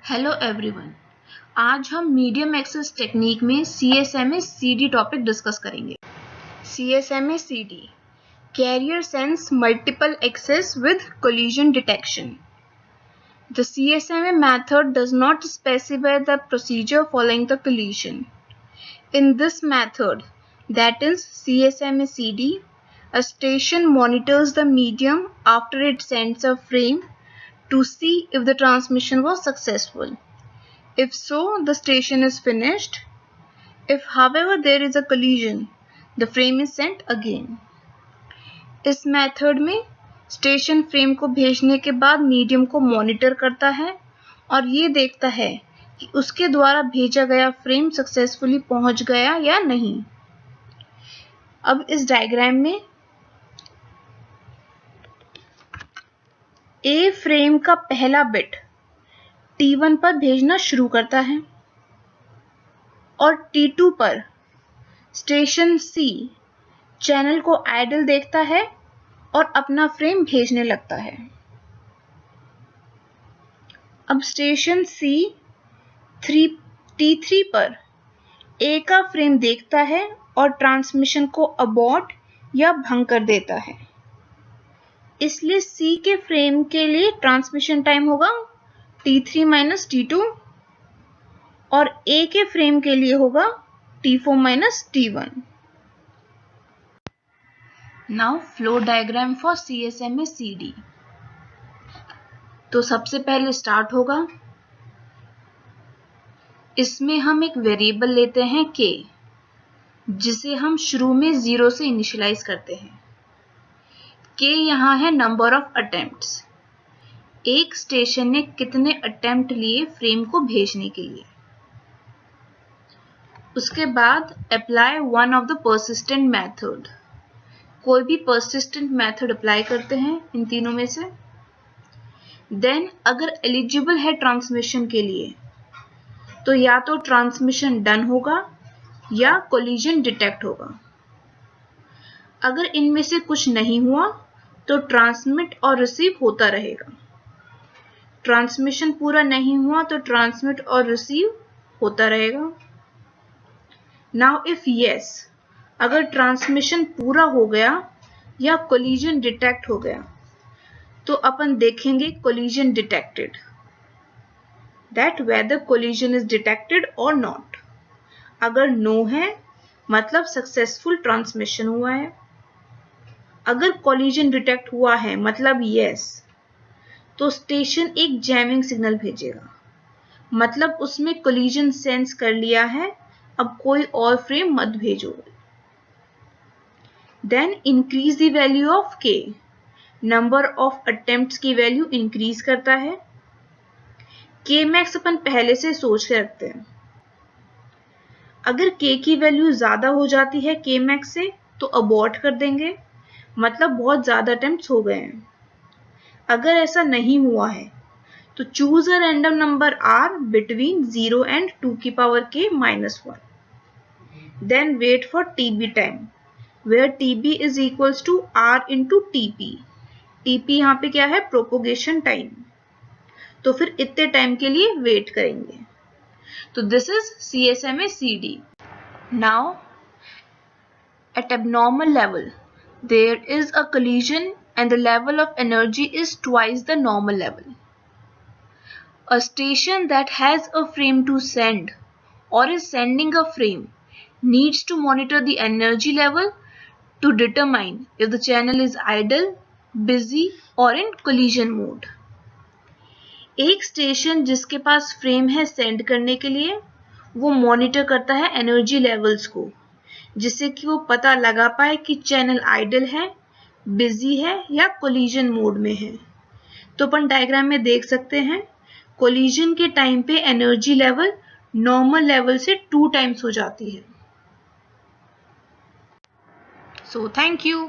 Hello everyone. आज हम medium access technique में CSMA-CD टॉपिक डिस्कस करेंगे। CSMA-CD carrier sense multiple access with collision detection. The CSMA method does not specify the procedure following the collision. In this method, that is CSMA-CD, a station monitors the medium after it sends a frame to see if the transmission was successful. If so, the station is finished. If, however, there is a collision, the frame is sent again. इस method में station frame को भेजने के बाद medium को monitor करता है और ये देखता है कि उसके द्वारा भेजा गया फ्रेम सक्सेसफुली पहुंच गया या नहीं। अब इस डायग्राम में ए फ्रेम का पहला बिट T1 पर भेजना शुरू करता है और T2 पर स्टेशन C चैनल को आइडल देखता है और अपना फ्रेम भेजने लगता है। अब स्टेशन C T3 पर A का फ्रेम देखता है और ट्रांसमिशन को अबॉर्ट या भंग कर देता है। इसलिए C के फ्रेम के लिए ट्रांसमिशन टाइम होगा T3 minus T2 और A के फ्रेम के लिए होगा T4 minus T1. Now flow diagram for CSMA-CD. तो सबसे पहले स्टार्ट होगा। इसमें हम एक वेरिएबल लेते हैं K, जिसे हम शुरू में 0 से इनिशियलाइज करते हैं। K यहाँ है नंबर ऑफ अटेम्प्ट्स। एक स्टेशन ने कितने अटेम्प्ट लिए फ्रेम को भेजने के लिए। उसके बाद apply one of the persistent method. कोई भी परसिस्टेंट मेथड अप्लाई करते हैं इन तीनों में से। देन अगर एलिजिबल है ट्रांसमिशन के लिए तो या तो ट्रांसमिशन डन होगा या कोलिजन डिटेक्ट होगा। अगर इनमें से कुछ नहीं हुआ तो ट्रांसमिट और रिसीव होता रहेगा। ट्रांसमिशन पूरा नहीं हुआ तो ट्रांसमिट और रिसीव होता रहेगा। नाउ इफ यस, अगर ट्रांसमिशन पूरा हो गया या कोलिजन डिटेक्ट हो गया तो अपन देखेंगे collision detected, that whether collision is detected और नॉट। अगर नो है मतलब सक्सेसफुल ट्रांसमिशन हुआ है। अगर कोलिजन डिटेक्ट हुआ है मतलब यस, तो स्टेशन एक जैमिंग सिग्नल भेजेगा, मतलब उसमें कोलिजन सेंस कर लिया है, अब कोई और फ्रेम मत भेजो। Then increase the value of K, number of attempts की वैल्यू इंक्रीज करता है। K मैक्स अपन पहले से सोच के रखते हैं। अगर K की वैल्यू ज्यादा हो जाती है K मैक्स से तो अबॉर्ट कर देंगे, मतलब बहुत ज्यादा अटेम्प्ट्स हो गए हैं। अगर ऐसा नहीं हुआ है तो choose a random number R between 0 and 2 की power K minus 1. Then wait for TB time, where TB is equals to R into TP. TP यहाँ पे क्या है? Propagation time. तो फिर इतने टाइम के लिए वेट करेंगे। तो this is CSMA-CD. Now at abnormal level there is a collision and the level of energy is twice the normal level. A station that has a frame to send or is sending a frame needs to monitor the energy level to determine if the channel is idle, busy or in collision mode. एक station जिसके पास frame है send करने के लिए, वो monitor करता है energy levels को, जिससे कि वो पता लगा पाए कि चैनल आइडल है, बिजी है या कोलिजन मोड में है। तो अपन डायग्राम में देख सकते हैं कोलिजन के टाइम पे एनर्जी लेवल नॉर्मल लेवल से 2 टाइम्स हो जाती है। So thank you.